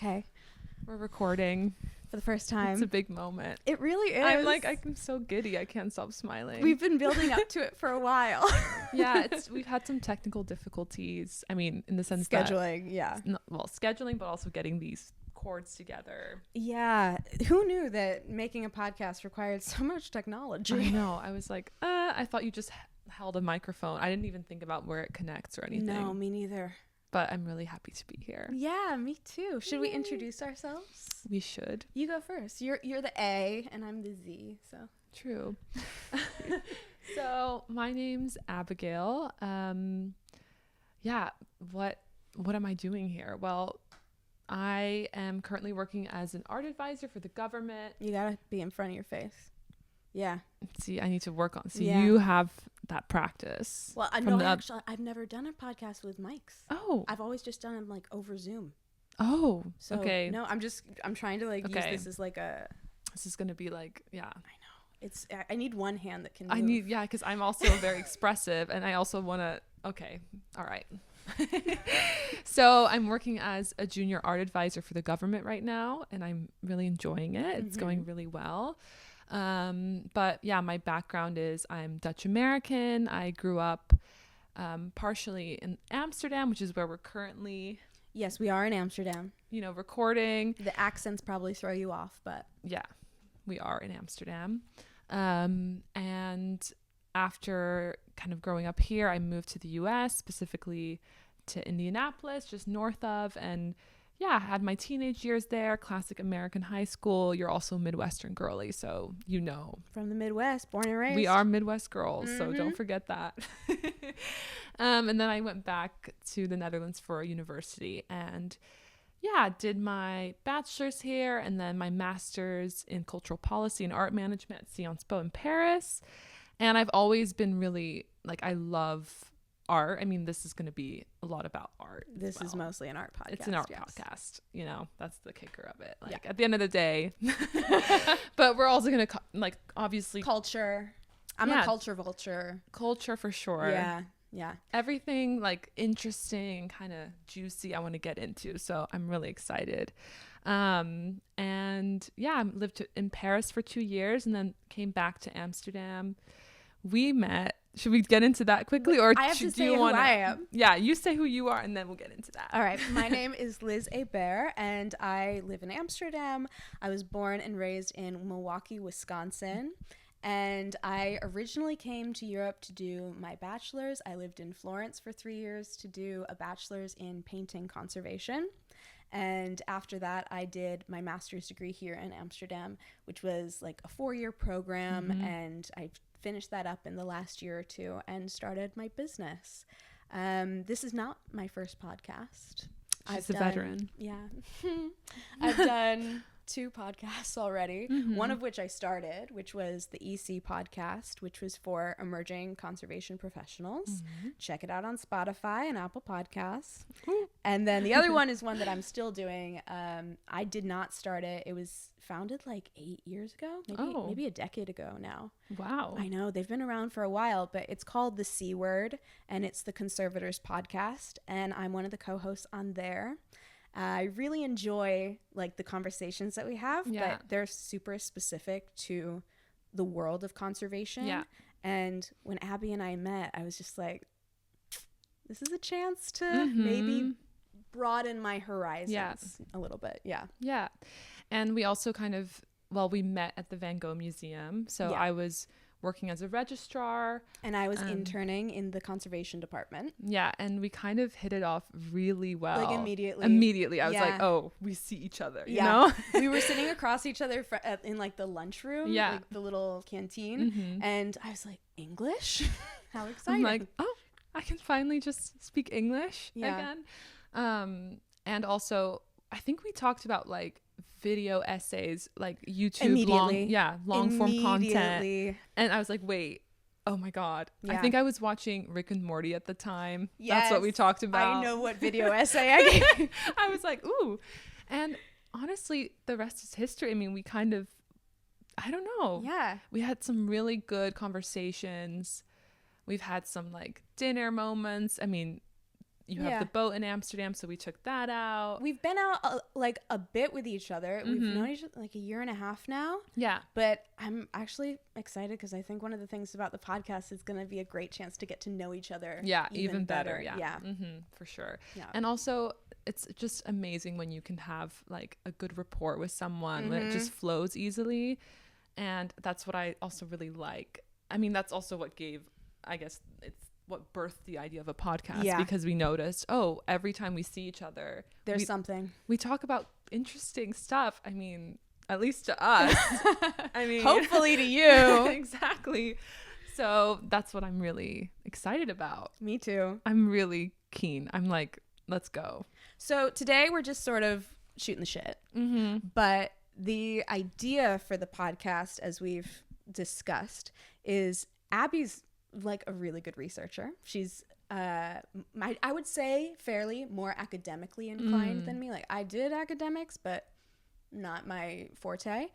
Okay. We're recording For the first time. It's a big moment. It really is. I'm so giddy. I can't stop smiling. We've been building up to it for a while. Yeah, we've had some technical difficulties. I mean, in the sense scheduling, scheduling, but also getting these chords together. Yeah. Who knew that making a podcast required so much technology? I know. I was like, I thought you just held a microphone. I didn't even think about where it connects or anything. No, me neither. But I'm really happy to be here. Yeah, me too. Should we introduce ourselves? We should. You go first. You're the A and I'm the Z, so. True. So my name's Abigail. What am I doing here? Well, I am currently working as an art advisor for the government. You gotta be in front of your face. Yeah. See, I need to work on. So yeah. You have that practice. Well, actually, I've never done a podcast with mics. Oh. I've always just done them like over Zoom. Oh. So, okay. No, I'm trying to use this as like a. This is gonna be like, yeah. I know. I need one hand that can move. Because I'm also very expressive, and I also want to. Okay. All right. So I'm working as a junior art advisor for the government right now, and I'm really enjoying it. It's going really well. But yeah, my background is I'm Dutch American. I grew up partially in Amsterdam, which is where we're currently. Yes, we are in Amsterdam. Recording. The accents probably throw you off, but yeah, we are in Amsterdam. And after kind of growing up here, I moved to the US, specifically to Indianapolis, just north of, and yeah, I had my teenage years there, classic American high school. You're also Midwestern girly, so From the Midwest, born and raised. We are Midwest girls, so don't forget that. And then I went back to the Netherlands for university and did my bachelor's here and then my master's in cultural policy and art management at Sciences Po in Paris. And I've always been really, I love art. I mean, this is going to be a lot about art. This is mostly an art podcast. It's an art podcast. That's the kicker of it. At the end of the day. But we're also going to, obviously. Culture. I'm a culture vulture. Culture for sure. Yeah. Everything interesting, kind of juicy I want to get into. So I'm really excited. And I lived in Paris for 2 years and then came back to Amsterdam. We met. Should we get into that quickly, or I have to say who I am? Yeah, you say who you are, and then we'll get into that. All right. My name is Liz Hebert, and I live in Amsterdam. I was born and raised in Milwaukee, Wisconsin, and I originally came to Europe to do my bachelor's. I lived in Florence for 3 years to do a bachelor's in painting conservation. And after that, I did my master's degree here in Amsterdam, which was a 4-year program, and I finished that up in the last year or two and started my business. This is not my first podcast. She's a veteran. Yeah. I've done 2 podcasts already, one of which I started, which was the EC podcast, which was for emerging conservation professionals. Check it out on Spotify and Apple Podcasts. And then the other one is one that I'm still doing. I did not start it. It was founded 8 years ago, maybe a decade ago now. Wow. I know, they've been around for a while, but it's called The C Word, and it's the Conservators podcast, and I'm one of the co-hosts on there. I really enjoy the conversations that we have, but they're super specific to the world of conservation. Yeah. And when Abby and I met, I was just like, this is a chance to maybe broaden my horizons a little bit. Yeah. Yeah. And we also we met at the Van Gogh Museum. So I was working as a registrar. And I was interning in the conservation department. Yeah, and we kind of hit it off really well. Immediately. Immediately. I was like, oh, we see each other, you know? We were sitting across each other in the lunchroom, the little canteen. And I was like, English? How exciting. I'm like, oh, I can finally just speak English again. And also, I think we talked about video essays, YouTube long form content, and I was like, wait, oh my god, I think I was watching Rick and Morty at the time. That's what we talked about. I know what video essay I gave. I was like, ooh. And honestly, the rest is history. I mean, we I don't know, we had some really good conversations. We've had some dinner moments. I mean, you have the boat in Amsterdam, so we took that out. We've been out like a bit with each other. We've known each other like a year and a half now. Yeah. But I'm actually excited because I think one of the things about the podcast is going to be a great chance to get to know each other. Yeah, even better. Yeah. Yeah. For sure. Yeah. And also, it's just amazing when you can have like a good rapport with someone, when it just flows easily. And that's what I also really like. I mean, that's also what gave, I guess, it's what birthed the idea of a podcast, because we noticed, every time we see each other, there's something. We talk about interesting stuff. I mean, at least to us. I mean, hopefully to you. Exactly. So that's what I'm really excited about. Me too. I'm really keen. I'm like, let's go. So today we're just sort of shooting the shit. But the idea for the podcast, as we've discussed, is Abby's like a really good researcher. She's I would say fairly more academically inclined than me. Like, I did academics, but not my forte.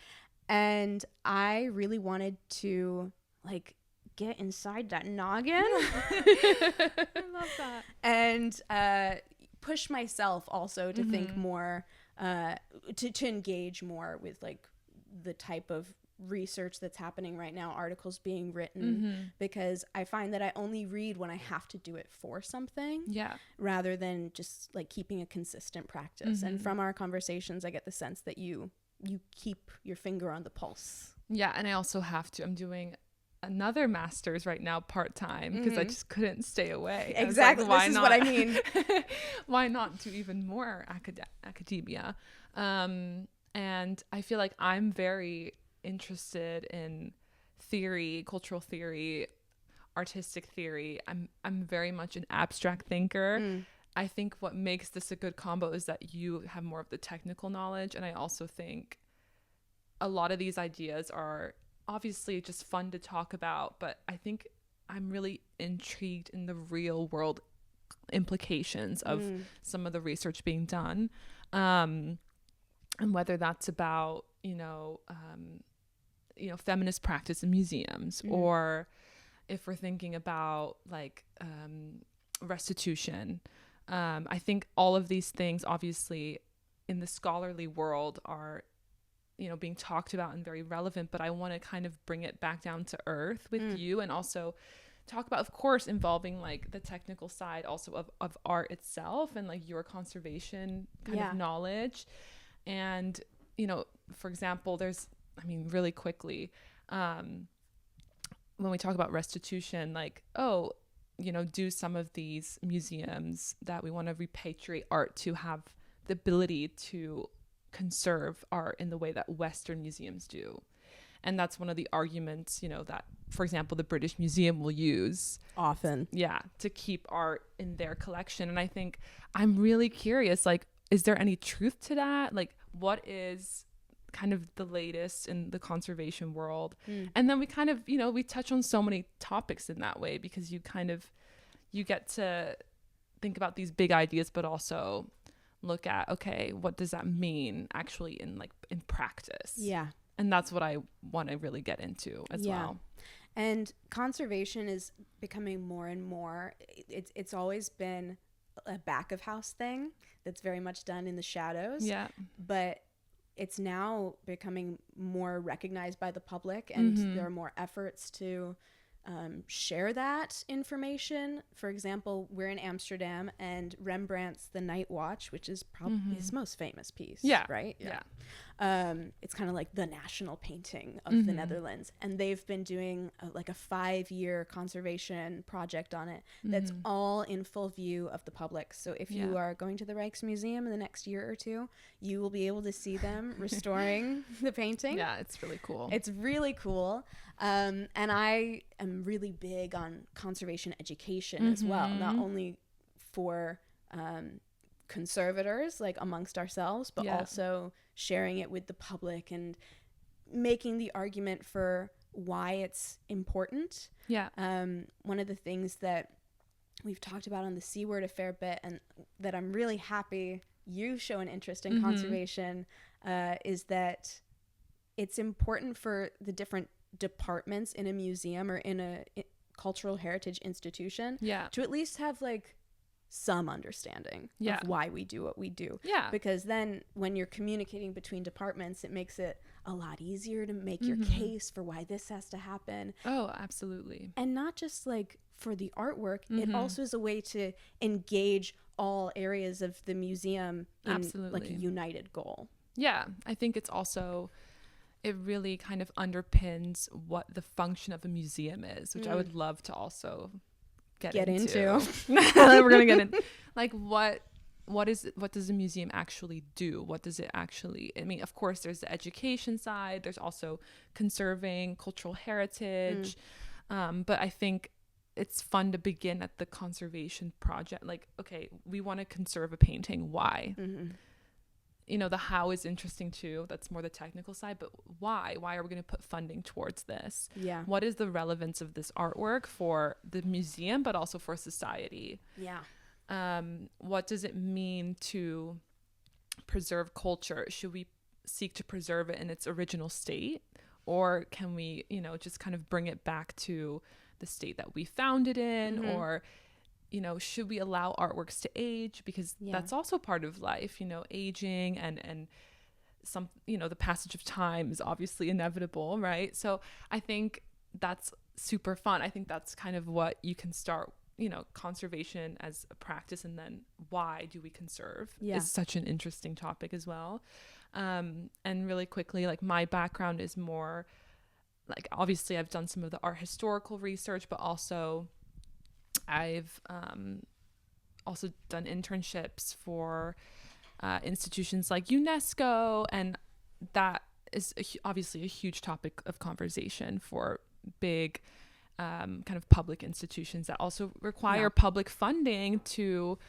And I really wanted to like get inside that noggin. I love that. And push myself also to think more, to engage more with like the type of research that's happening right now, articles being written, because I find that I only read when I have to do it for something, rather than just like keeping a consistent practice. And from our conversations, I get the sense that you keep your finger on the pulse. Yeah, and I also have to. I'm doing another master's right now part-time because I just couldn't stay away. Exactly. Like, this is what I mean. Why not do even more academia? And I feel like I'm very interested in theory, cultural theory, artistic theory. I'm very much an abstract thinker. I think what makes this a good combo is that you have more of the technical knowledge, and I also think a lot of these ideas are obviously just fun to talk about, but I think I'm really intrigued in the real world implications of some of the research being done, and whether that's about feminist practice in museums, or if we're thinking about like restitution. I think all of these things obviously in the scholarly world are being talked about and very relevant, but I want to kind of bring it back down to earth with you, and also talk about, of course, involving like the technical side also of art itself, and like your conservation kind of knowledge. And for example, really quickly, when we talk about restitution, like, do some of these museums that we want to repatriate art to have the ability to conserve art in the way that Western museums do? And that's one of the arguments, that, for example, the British Museum will use often. Yeah. To keep art in their collection. And I think I'm really curious, like, is there any truth to that? Like, what is kind of the latest in the conservation world? And then we kind of, we touch on so many topics in that way, because you get to think about these big ideas, but also look at, okay, what does that mean actually in practice? Yeah. And that's what I want to really get into as well. And conservation is becoming more and more, it's always been a back of house thing that's very much done in the shadows. Yeah. But it's now becoming more recognized by the public, and there are more efforts to share that information. For example, we're in Amsterdam, and Rembrandt's The Night Watch, which is probably his most famous piece, right? Yeah. It's kind of like the national painting of the Netherlands, and they've been doing a 5-year conservation project on it that's all in full view of the public. So if you are going to the Rijksmuseum in the next year or two, you will be able to see them restoring the painting. Yeah, it's really cool. It's really cool. And I am really big on conservation education as well, not only for conservators, like amongst ourselves, but also sharing it with the public and making the argument for why it's important. Yeah. One of the things that we've talked about on the C Word a fair bit, and that I'm really happy you show an interest in conservation, is that it's important for the different departments in a museum or in a cultural heritage institution to at least have like some understanding Yeah. of why we do what we do. Yeah. Because then when you're communicating between departments, it makes it a lot easier to make your case for why this has to happen. Oh, absolutely. And not just like for the artwork, it also is a way to engage all areas of the museum in Absolutely. like a united goal. Yeah. I think it's also, it really kind of underpins what the function of a museum is, which I would love to also get into. We're gonna get in, like, what does a museum actually do? What does it actually, I mean, of course there's the education side, there's also conserving cultural heritage, but I think it's fun to begin at the conservation project. Like, okay, we want to conserve a painting, why? You know, the how is interesting too. That's more the technical side, but why are we going to put funding towards this? Yeah. What is the relevance of this artwork for the museum, but also for society? Yeah. What does it mean to preserve culture? Should we seek to preserve it in its original state, or can we, you know, just kind of bring it back to the state that we found it in? Or, you know, should we allow artworks to age, because that's also part of life, you know, aging and some, you know, the passage of time is obviously inevitable, right? So I think that's super fun. I think that's kind of what you can start, you know, conservation as a practice, and then why do we conserve is such an interesting topic as well. And really quickly, like, my background is more like, obviously I've done some of the art historical research, but also I've also done internships for institutions like UNESCO, and that is obviously a huge topic of conversation for big kind of public institutions that also require public funding to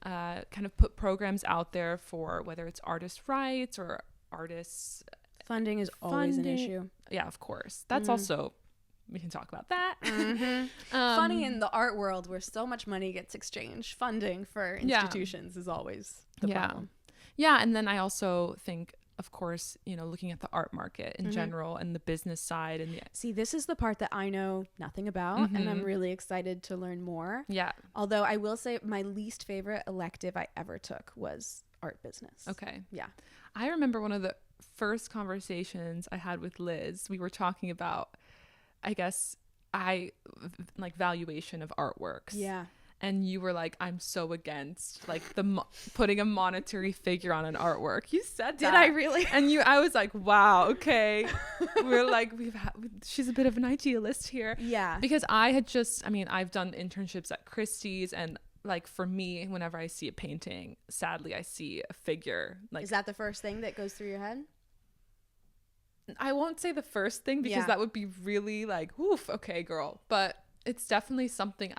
kind of put programs out there for whether it's artist rights or artists. Funding is always an issue. Yeah, of course. That's also, we can talk about that. Funny in the art world where so much money gets exchanged, funding for institutions is always the problem. Yeah, and then I also think, of course, you know, looking at the art market in general and the business side. And see, this is the part that I know nothing about, and I'm really excited to learn more. Yeah. Although I will say my least favorite elective I ever took was art business. Okay. Yeah. I remember one of the first conversations I had with Liz, we were talking about, I guess, like valuation of artworks. Yeah. And you were like, I'm so against like putting a monetary figure on an artwork. You said that. Did I really? And I was like, wow, okay. We're like, she's a bit of an idealist here. Yeah. Because I've done internships at Christie's, and like, for me, whenever I see a painting, sadly, I see a figure. Like, is that the first thing that goes through your head? I won't say the first thing, because that would be really like, oof, okay, girl. But it's definitely something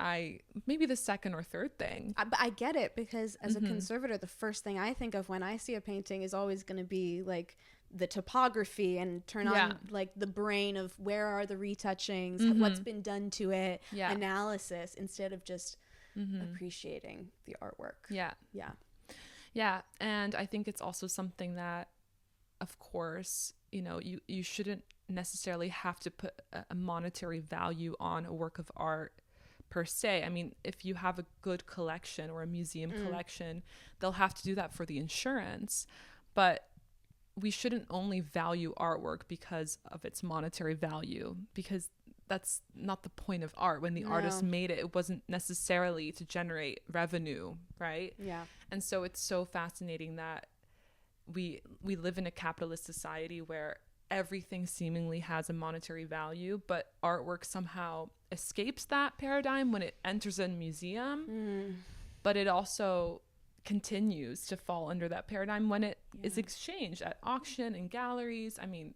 maybe the second or third thing. I get it, because as a conservator, the first thing I think of when I see a painting is always going to be like the topography, and turn on like the brain of where are the retouchings, what's been done to it, analysis, instead of just appreciating the artwork. Yeah. And I think it's also something that, of course, you know, you shouldn't necessarily have to put a monetary value on a work of art per se. I mean, if you have a good collection or a museum collection, they'll have to do that for the insurance. But we shouldn't only value artwork because of its monetary value, because that's not the point of art. When the artist made it, it wasn't necessarily to generate revenue, right? Yeah. And so it's so fascinating that we live in a capitalist society where everything seemingly has a monetary value, but artwork somehow escapes that paradigm when it enters a museum, but it also continues to fall under that paradigm when it is exchanged at auction and galleries. I mean,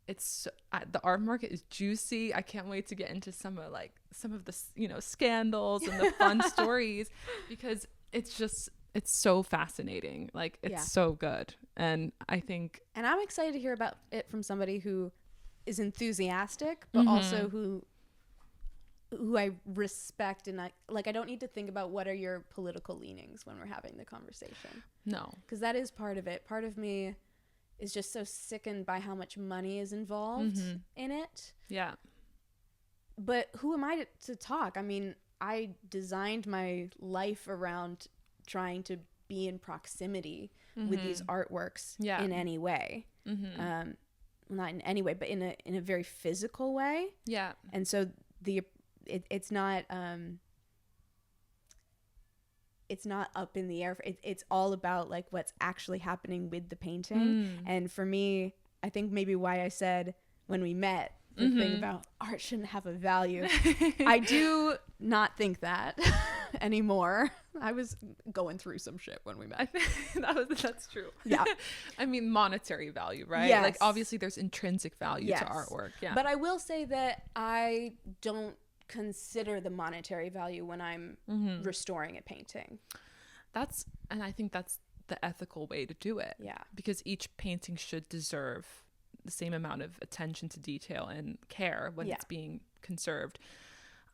it's the art market is juicy. I can't wait to get into some of the, you know, scandals and the fun stories, because it's so fascinating. Like, it's so good. And I think, and I'm excited to hear about it from somebody who is enthusiastic, but also who I respect, and I don't need to think about what are your political leanings when we're having the conversation. No, because that is part of it. Part of me is just so sickened by how much money is involved in it. Yeah. But who am I to talk? I mean, I designed my life around trying to be in proximity with these artworks in any way. Not in any way, but in a very physical way. Yeah. And so it's not up in the air. It's all about like what's actually happening with the painting. And for me, I think maybe why I said when we met the thing about art shouldn't have a value. I do not think that anymore. I was going through some shit when we met. I think that's true. Yeah. I mean, monetary value, right? Yes. Like obviously there's intrinsic value to artwork. Yeah. But I will say that I don't consider the monetary value when I'm restoring a painting. And I think that's the ethical way to do it. Yeah. Because each painting should deserve the same amount of attention to detail and care when it's being conserved.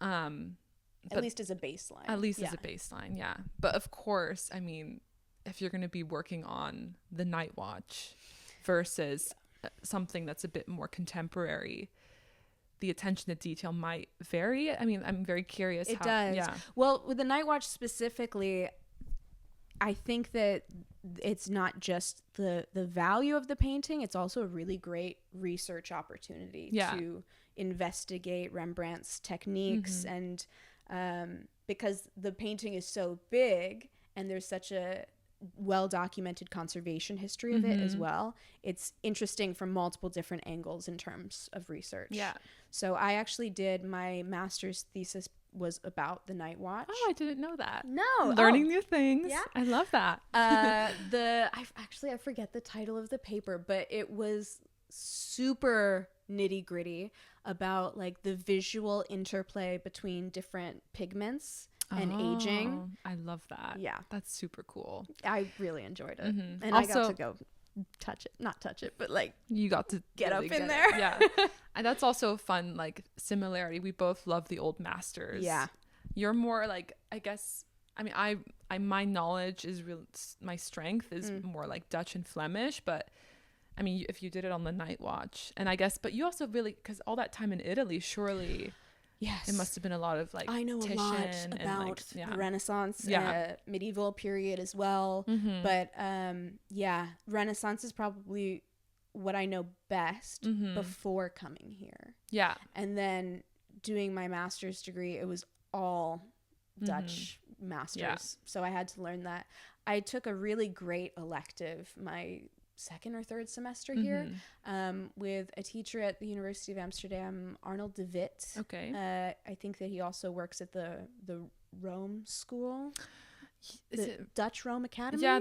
At least as a baseline. As a baseline, yeah. But of course, I mean, if you're going to be working on the Night Watch versus something that's a bit more contemporary, the attention to detail might vary. I mean, I'm very curious. It does. Yeah. Well, with the Night Watch specifically, I think that it's not just the value of the painting, it's also a really great research opportunity to investigate Rembrandt's techniques and because the painting is so big and there's such a well-documented conservation history of it as well, it's interesting from multiple different angles in terms of research. Yeah. So I actually did my master's thesis was about the Night Watch. Oh, I didn't know that. No. Learning new things. Yeah. I love that. I forget the title of the paper, but it was super nitty gritty about like the visual interplay between different pigments and aging. I love that. Yeah. That's super cool. I really enjoyed it. And also, I got to go not touch it, but like you got to get up in there. Yeah. And that's also a fun like similarity. We both love the old masters. Yeah. You're more like, I guess, I mean, I my knowledge is real. My strength is more like Dutch and Flemish, but I mean, if you did it on the Night Watch, and I guess, but you also really, because all that time in Italy, surely, yes, it must have been a lot of like I know Titian a lot about like, the Renaissance, medieval period as well. But Renaissance is probably what I know best before coming here. Yeah, and then doing my master's degree, it was all Dutch masters, so I had to learn that. I took a really great elective my second or third semester here with a teacher at the University of Amsterdam, Arnold de Witt. Okay. I think that he also works at the Rome School. Is it Dutch Rome Academy? Yeah,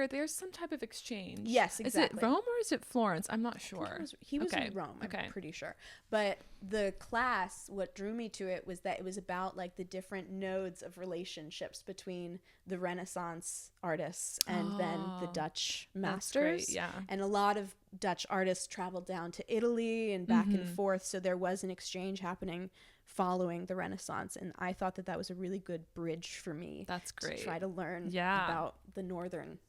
there's some type of exchange. Yes, exactly. Is it Rome or is it Florence? I'm not sure. He was in Rome, I'm pretty sure. But the class, what drew me to it was that it was about like the different nodes of relationships between the Renaissance artists and then the Dutch masters. That's great, yeah. And a lot of Dutch artists traveled down to Italy and back and forth, so there was an exchange happening following the Renaissance, and I thought that was a really good bridge for me. That's great. To try to learn about the northern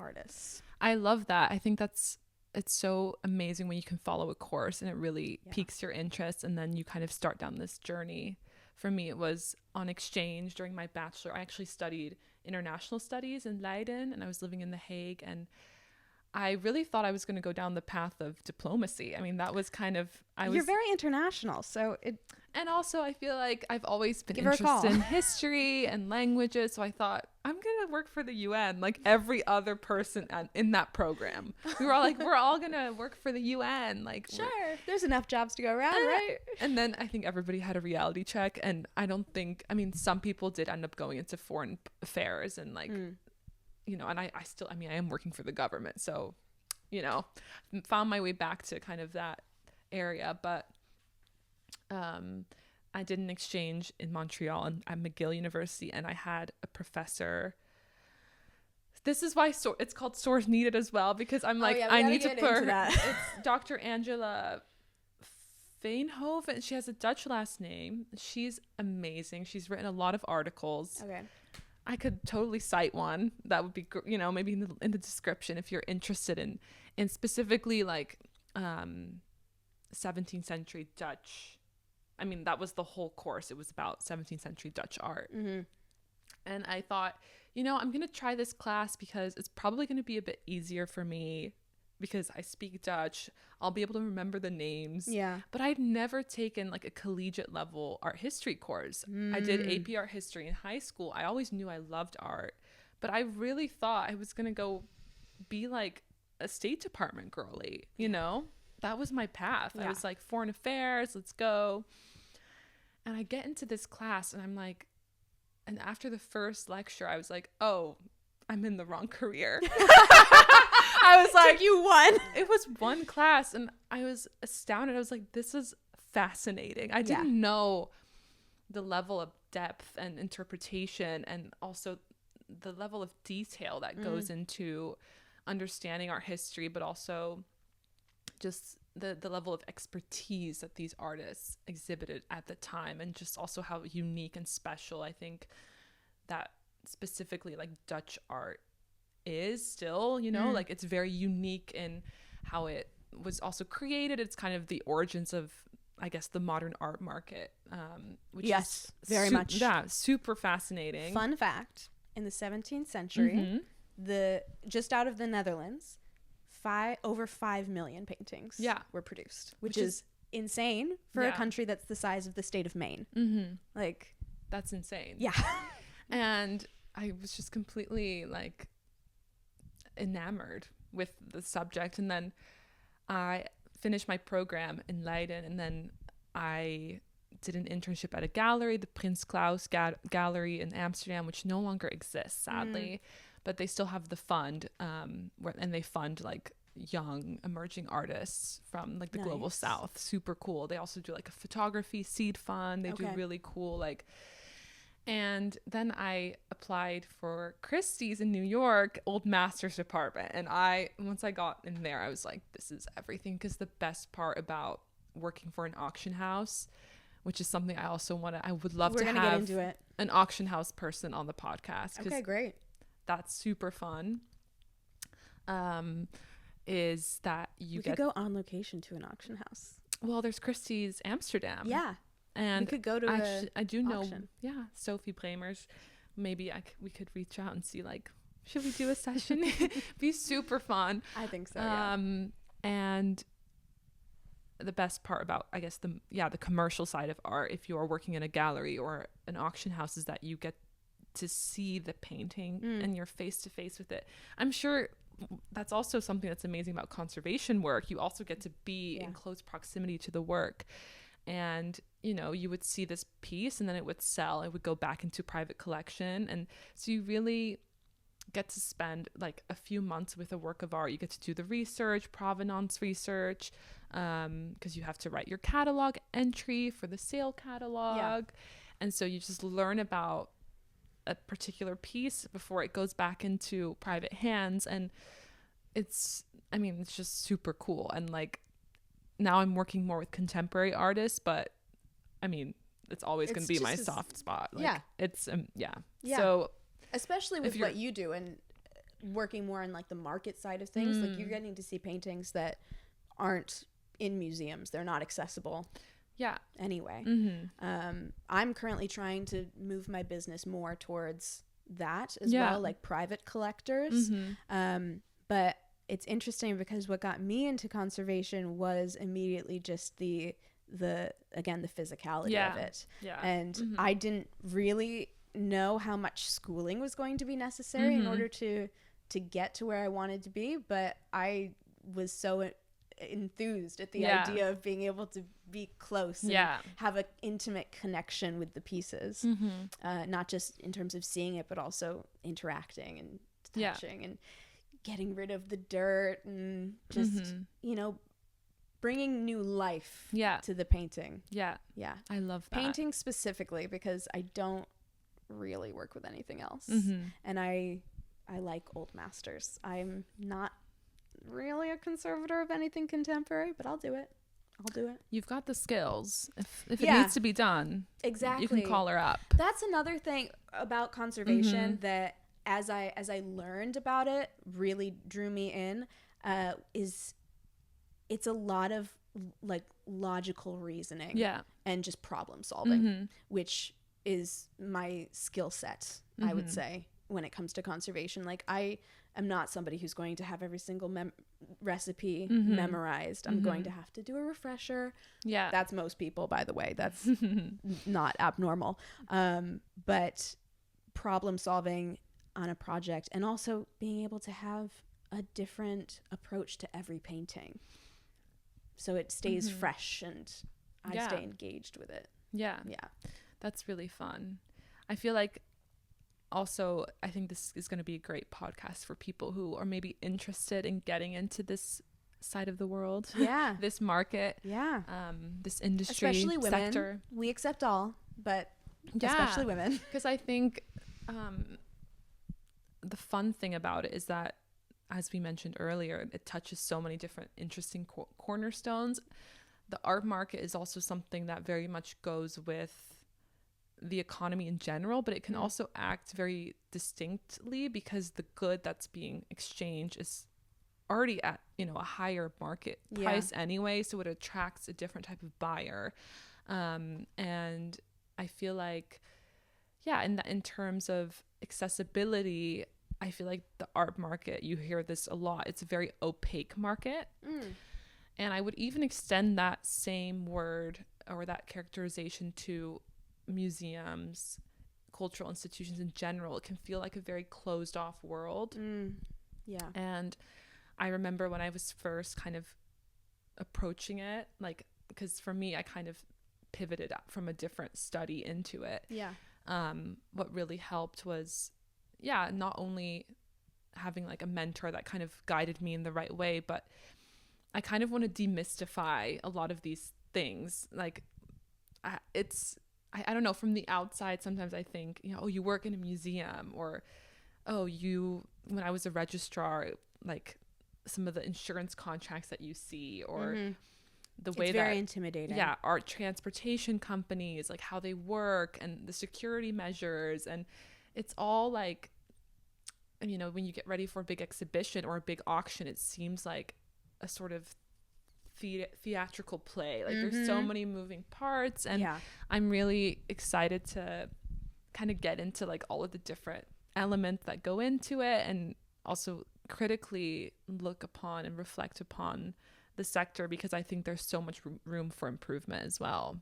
artists. I love that. I think it's so amazing when you can follow a course and it really piques your interest, and then you kind of start down this journey. For me, it was on exchange during my bachelor. I actually studied international studies in Leiden, and I was living in The Hague, and I really thought I was going to go down the path of diplomacy. I mean, that was kind of... You're very international, so it... And also, I feel like I've always been interested in history and languages, so I thought, I'm going to work for the UN, like every other person in that program. We were all like, we're all going to work for the UN. Like, sure, there's enough jobs to go around, right? And then I think everybody had a reality check, and I don't think... I mean, some people did end up going into foreign affairs and like... You know, and I still, I mean, I am working for the government, so, you know, found my way back to kind of that area. But I did an exchange in Montreal and at McGill University, and I had a professor. This is why it's called Source Needed as well, because I'm like, I need to put her. It's Dr. Angela Veenhoven. She has a Dutch last name. She's amazing. She's written a lot of articles. Okay. I could totally cite one that would be, you know, maybe in the description if you're interested in specifically like 17th century Dutch I mean, that was the whole course. It was about 17th century Dutch art. Mm-hmm. And I thought, I'm going to try this class because it's probably going to be a bit easier for me because I speak Dutch. I'll be able to remember the names. Yeah. But I'd never taken like a collegiate level art history course. I did AP art history in high school. I always knew I loved art, but I really thought I was going to go be like a State Department girly, That was my path. I was like, foreign affairs, let's go. And I get into this class and I'm like, and after the first lecture, I was like, oh, I'm in the wrong career. I was like, you won. It was one class and I was astounded. I was like, this is fascinating. I didn't know the level of depth and interpretation and also the level of detail that goes into understanding our history, but also just the level of expertise that these artists exhibited at the time, and just also how unique and special I think that specifically like Dutch art is still, like it's very unique in how it was also created. It's kind of the origins of, I guess, the modern art market, which is very much. Yeah, super fascinating. Fun fact, in the 17th century, just out of the Netherlands, over 5 million paintings were produced, which is insane for a country that's the size of the state of Maine. Like, that's insane. Yeah. And I was just completely like enamored with the subject. And then I finished my program in Leiden, and then I did an internship at a gallery, the Prins Claus Gallery in Amsterdam, which no longer exists, sadly. But they still have the fund, and they fund like young emerging artists from like the global south. Super cool. They also do like a photography seed fund. They do really cool like. And then I applied for Christie's in New York, Old Masters department. And once I got in there, I was like, this is everything. Because the best part about working for an auction house, which is something I would love to have get into it. An auction house person on the podcast. Okay, great. That's super fun. Is that you could go on location to an auction house. Well, there's Christie's Amsterdam. Yeah. And we could go to I do know auction. Sophie Blamers. Maybe we could reach out and see, like, should we do a session? Be super fun. I think so. And the best part about, I guess, the commercial side of art, if you are working in a gallery or an auction house, is that you get to see the painting and you're face to face with it. I'm sure that's also something that's amazing about conservation work. You also get to be in close proximity to the work. And, you would see this piece and then it would sell. It would go back into private collection. And so you really get to spend like a few months with a work of art. You get to do the research, provenance research, because you have to write your catalog entry for the sale catalog. Yeah. And so you just learn about a particular piece before it goes back into private hands. And it's just super cool. And like, now I'm working more with contemporary artists, but it's always going to be my soft spot. Like, it's So especially with what you do and working more on like the market side of things, like you're getting to see paintings that aren't in museums. They're not accessible. Yeah. Anyway, I'm currently trying to move my business more towards that as well, like private collectors. But it's interesting because what got me into conservation was immediately just the physicality of it. Yeah. And I didn't really know how much schooling was going to be necessary in order to get to where I wanted to be, but I was so enthused at the idea of being able to be close and have an intimate connection with the pieces, not just in terms of seeing it, but also interacting and touching and getting rid of the dirt and just bringing new life to the painting. I love that. Painting specifically, because I don't really work with anything else, and I like old masters. I'm not really a conservator of anything contemporary, but I'll do it. You've got the skills. If it needs to be done, exactly, you can call her up. That's another thing about conservation that as I learned about it really drew me in, is it's a lot of like logical reasoning Yeah. and just problem solving, which is my skill set, I would say, when it comes to conservation. Like, I am not somebody who's going to have every single recipe memorized. I'm going to have to do a refresher. Yeah. That's most people, by the way. That's not abnormal. But problem solving on a project, and also being able to have a different approach to every painting, so it stays fresh and I stay engaged with it. Yeah. That's really fun. I feel like also, I think this is going to be a great podcast for people who are maybe interested in getting into this side of the world. Yeah. This market. Yeah. This industry. Especially women. Sector. We accept all, but especially women. Because I think the fun thing about it is that, as we mentioned earlier, it touches so many different interesting cornerstones. The art market is also something that very much goes with the economy in general, but it can also act very distinctly because the good that's being exchanged is already at, you know, a higher market price anyway, so it attracts a different type of buyer. And I feel like, in terms of accessibility, I feel like the art market, you hear this a lot, it's a very opaque market. And I would even extend that same word or that characterization to museums, cultural institutions in general. It can feel like a very closed off world. And I remember when I was first kind of approaching it, like, because for me, I kind of pivoted from a different study into it. What really helped was not only having like a mentor that kind of guided me in the right way, but I kind of want to demystify a lot of these things. Like, I don't know, from the outside, sometimes I think, you know, oh, you work in a museum, or, oh, when I was a registrar, like some of the insurance contracts that you see, or the way it's very intimidating. Art transportation companies, like how they work and the security measures. And it's all like, you know, when you get ready for a big exhibition or a big auction, it seems like a sort of theatrical play. Like there's so many moving parts, and I'm really excited to kind of get into like all of the different elements that go into it, and also critically look upon and reflect upon the sector, because I think there's so much room for improvement as well.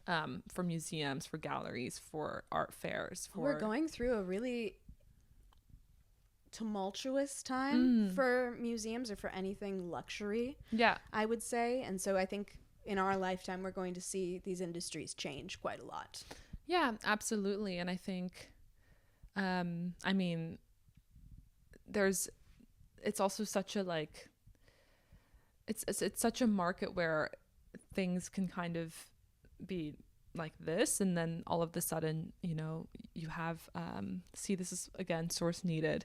For museums, for galleries, for art fairs. We're going through a really tumultuous time for museums, or for anything luxury, I would say. And so I think in our lifetime, we're going to see these industries change quite a lot. Yeah, absolutely. And I think, I mean, it's also such a, like, it's such a market where things can kind of be like this, and then all of a sudden, you know, you have this is again source needed.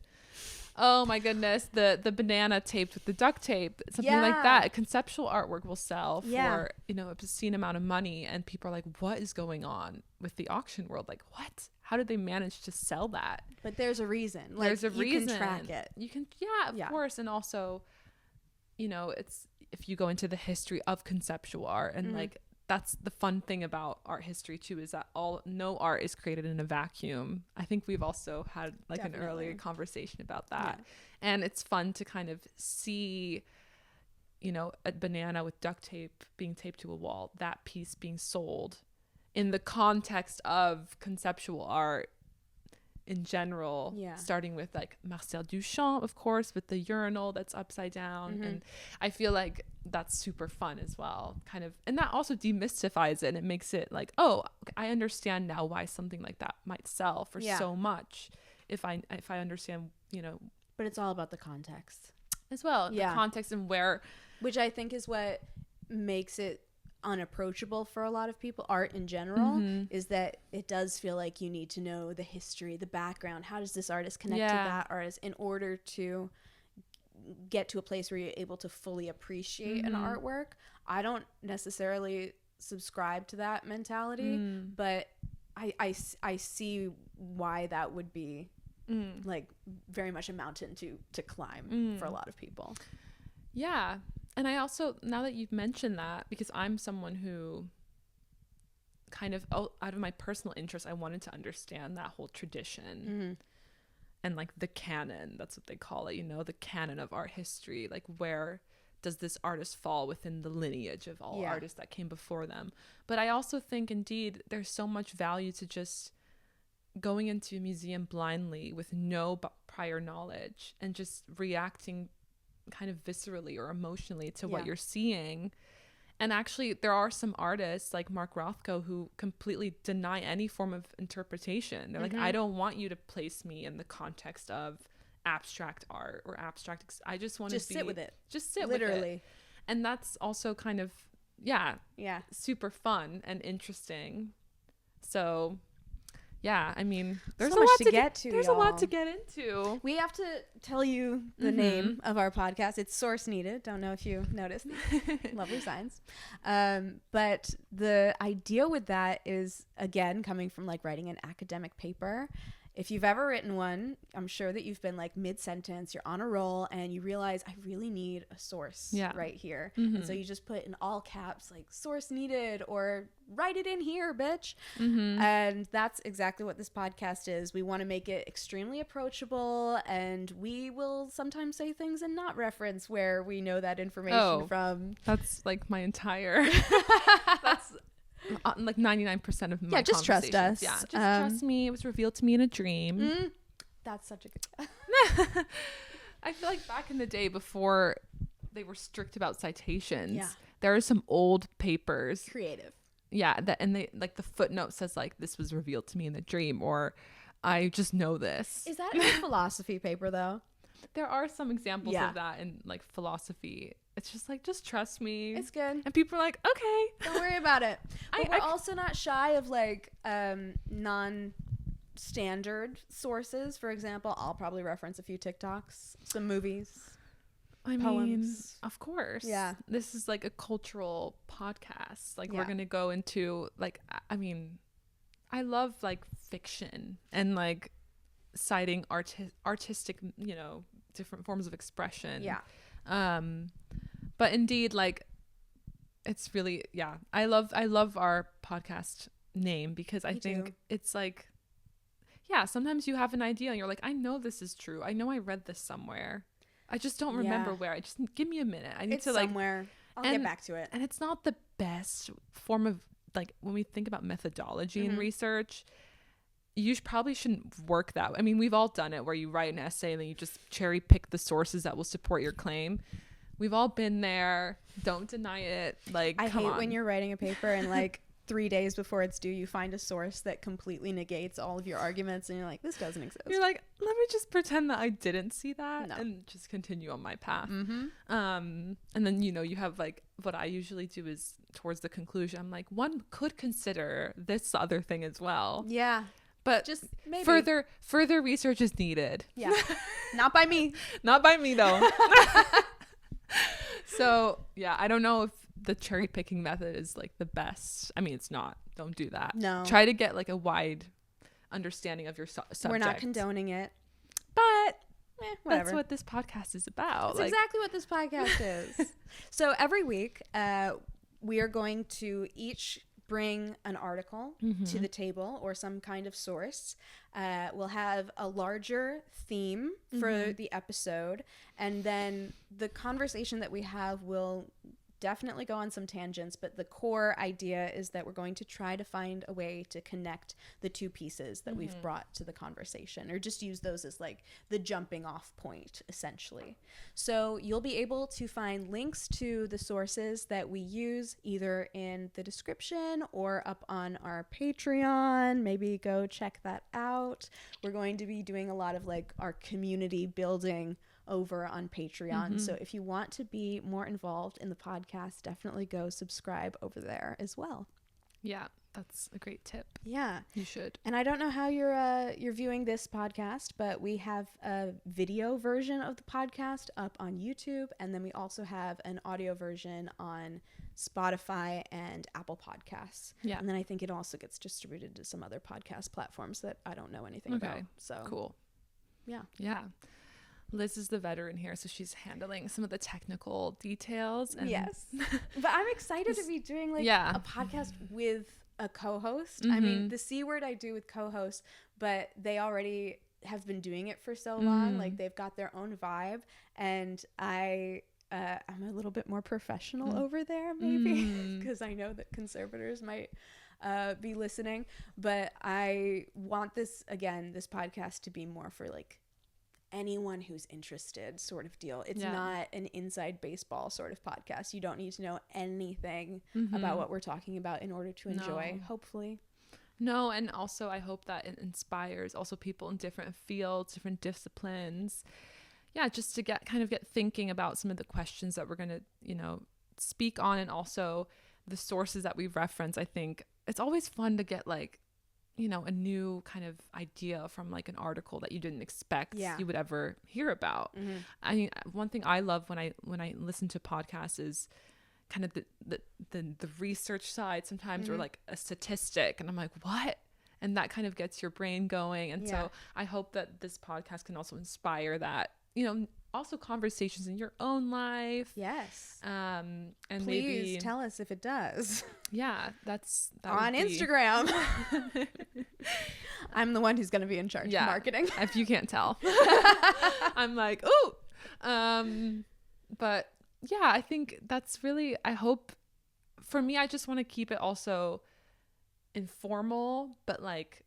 Oh my goodness, the banana taped with the duct tape, something like that. A conceptual artwork will sell for, you know, a obscene amount of money, and people are like, what is going on with the auction world? Like, what? How did they manage to sell that? But there's a reason. Like, there's a reason. You can track it. You can, of course. And also, you know, it's, if you go into the history of conceptual art, and like, that's the fun thing about art history too, is that no art is created in a vacuum. I think we've also had like an earlier conversation about that. And it's fun to kind of see, you know, a banana with duct tape being taped to a wall, that piece being sold in the context of conceptual art in general, starting with like Marcel Duchamp, of course, with the urinal that's upside down. And I feel like that's super fun as well, kind of, and that also demystifies it, and it makes it like, oh, I understand now why something like that might sell for so much, if I understand, you know. But it's all about the context as well. The context, and where, which I think is what makes it unapproachable for a lot of people, art in general, is that it does feel like you need to know the history, the background. How does this artist connect to that artist in order to get to a place where you're able to fully appreciate an artwork? I don't necessarily subscribe to that mentality, but I see why that would be like very much a mountain to climb for a lot of people. And I also, now that you've mentioned that, because I'm someone who kind of, out of my personal interest, I wanted to understand that whole tradition and like the canon, that's what they call it, you know, the canon of art history. Like, where does this artist fall within the lineage of all artists that came before them? But I also think, indeed, there's so much value to just going into a museum blindly with no prior knowledge and just reacting kind of viscerally or emotionally to what you're seeing. And actually, there are some artists like Mark Rothko who completely deny any form of interpretation. They're like, I don't want you to place me in the context of abstract art or abstract. I just want to sit with it. Just sit literally. with it. And that's also kind of, super fun and interesting. So, yeah, I mean, there's so a much lot to get to. There's y'all. a lot to get into. We have to tell you the name of our podcast. It's Source Needed. Don't know if you noticed. Lovely signs. But the idea with that is, again, coming from like writing an academic paper. If you've ever written one, I'm sure that you've been like mid-sentence, you're on a roll, and you realize I really need a source right here. And so you just put in all caps like source needed or write it in here, bitch. And that's exactly what this podcast is. We want to make it extremely approachable, and we will sometimes say things and not reference where we know that information from. That's like my entire... that's... like 99% of my just trust us. Yeah, just trust me. It was revealed to me in a dream. That's such a good... I feel like back in the day, before they were strict about citations, there are some old papers. Creative. Yeah, and they like the footnote says like, this was revealed to me in a dream, or I just know this. Is that in a philosophy paper though? There are some examples of that in like philosophy. It's just like, just trust me. It's good. And people are like, okay. Don't worry about it. But we're also not shy of like non-standard sources. For example, I'll probably reference a few TikToks, some movies, poems. Of course. Yeah. This is like a cultural podcast. Like we're going to go into like, I mean, I love like fiction and like citing artistic, you know, different forms of expression. Yeah. But indeed, like, it's really, I love our podcast name because I think it's like, sometimes you have an idea and you're like, I know this is true. I know I read this somewhere. I just don't remember where. I just give me a minute. I need to like somewhere. I'll get back to it. And it's not the best form of like, when we think about methodology in research, you probably shouldn't work that way. I mean, we've all done it where you write an essay and then you just cherry pick the sources that will support your claim. We've all been there. Don't deny it. Like, I hate when you're writing a paper and like 3 days before it's due, you find a source that completely negates all of your arguments and you're like, this doesn't exist. You're like, let me just pretend that I didn't see that and just continue on my path. And then, you know, you have like, what I usually do is towards the conclusion, I'm like, one could consider this other thing as well. Yeah. But just maybe further research is needed. Yeah. Not by me. Not by me though. So I don't know if the cherry picking method is like the best. I mean, it's not. Don't do that. No. Try to get like a wide understanding of your subject. We're not condoning it, but whatever. That's what this podcast is about. That's exactly what this podcast is. So every week, we are going to each bring an article to the table or some kind of source. We'll have a larger theme for the episode, and then the conversation that we have will definitely go on some tangents, but the core idea is that we're going to try to find a way to connect the two pieces that we've brought to the conversation, or just use those as like the jumping off point, essentially. So you'll be able to find links to the sources that we use either in the description or up on our Patreon. Maybe go check that out. We're going to be doing a lot of like our community building over on Patreon. So if you want to be more involved in the podcast, definitely go subscribe over there as well. Yeah, that's a great tip. Yeah, you should. And I don't know how you're viewing this podcast, but we have a video version of the podcast up on YouTube, and then we also have an audio version on Spotify and Apple Podcasts. Yeah, and then I think it also gets distributed to some other podcast platforms that I don't know anything about. So cool. Yeah. Liz is the veteran here, so she's handling some of the technical details. And Yes. But I'm excited to be doing like Yeah. a podcast with a co-host. Mm-hmm. I mean, the C word I do with co-hosts, but they already have been doing it for so long. Like they've got their own vibe, and I'm a little bit more professional over there, maybe, because I know that conservators might be listening. But I want this podcast to be more for like anyone who's interested sort of deal. It's not an inside baseball sort of podcast. You don't need to know anything about what we're talking about in order to enjoy, hopefully. No, and also I hope that it inspires also people in different fields, different disciplines. Yeah, just to get thinking about some of the questions that we're going to, speak on, and also the sources that we reference. I think it's always fun to get like, a new kind of idea from like an article that you didn't expect you would ever hear about. I mean, one thing I love when I listen to podcasts is kind of the research side sometimes, or like a statistic, and I'm like, what? And that kind of gets your brain going. And so I hope that this podcast can also inspire that, also conversations in your own life. Yes. And please maybe tell us if it does. Yeah, that on Instagram. I'm the one who's going to be in charge of marketing. If you can't tell. I'm like, ooh. But yeah, I think that's really, I hope, for me, I just want to keep it also informal, but like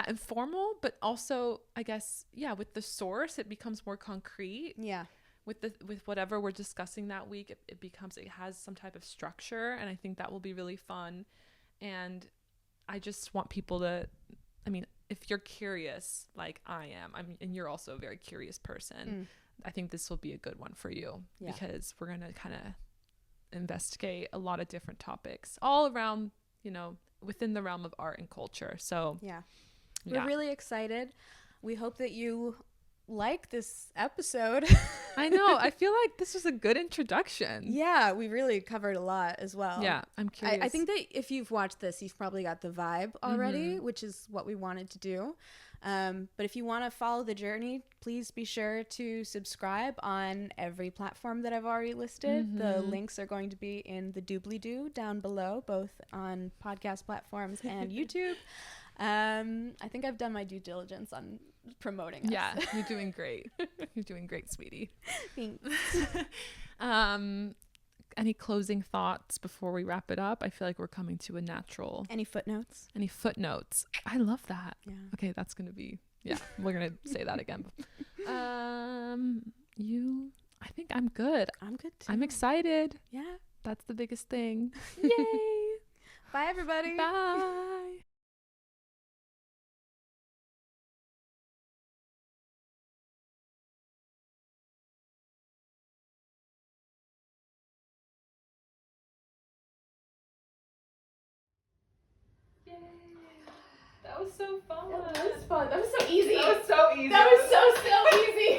informal, but also, I guess, with the source, it becomes more concrete. Yeah. With whatever we're discussing that week, it has some type of structure, and I think that will be really fun. And I just want people to, I mean, if you're curious like I am, and you're also a very curious person, I think this will be a good one for you, because we're going to kind of investigate a lot of different topics all around, within the realm of art and culture. So we're really excited. We hope that you like this episode. I know. I feel like this was a good introduction. Yeah, we really covered a lot as well. Yeah, I'm curious. I think that if you've watched this, you've probably got the vibe already, which is what we wanted to do. But if you want to follow the journey, please be sure to subscribe on every platform that I've already listed. The links are going to be in the doobly-doo down below, both on podcast platforms and YouTube. I think I've done my due diligence on promoting us. Yeah, you're doing great. You're doing great, sweetie. Thanks. Any closing thoughts before we wrap it up? I feel like we're coming to a natural. Any footnotes? I love that. Yeah. Okay, that's gonna be. Yeah, we're gonna say that again. I think I'm good. I'm good too. I'm excited. Yeah, that's the biggest thing. Yay! Bye, everybody. Bye. That was so fun. That was fun. That was so easy. That was so easy. That was so easy.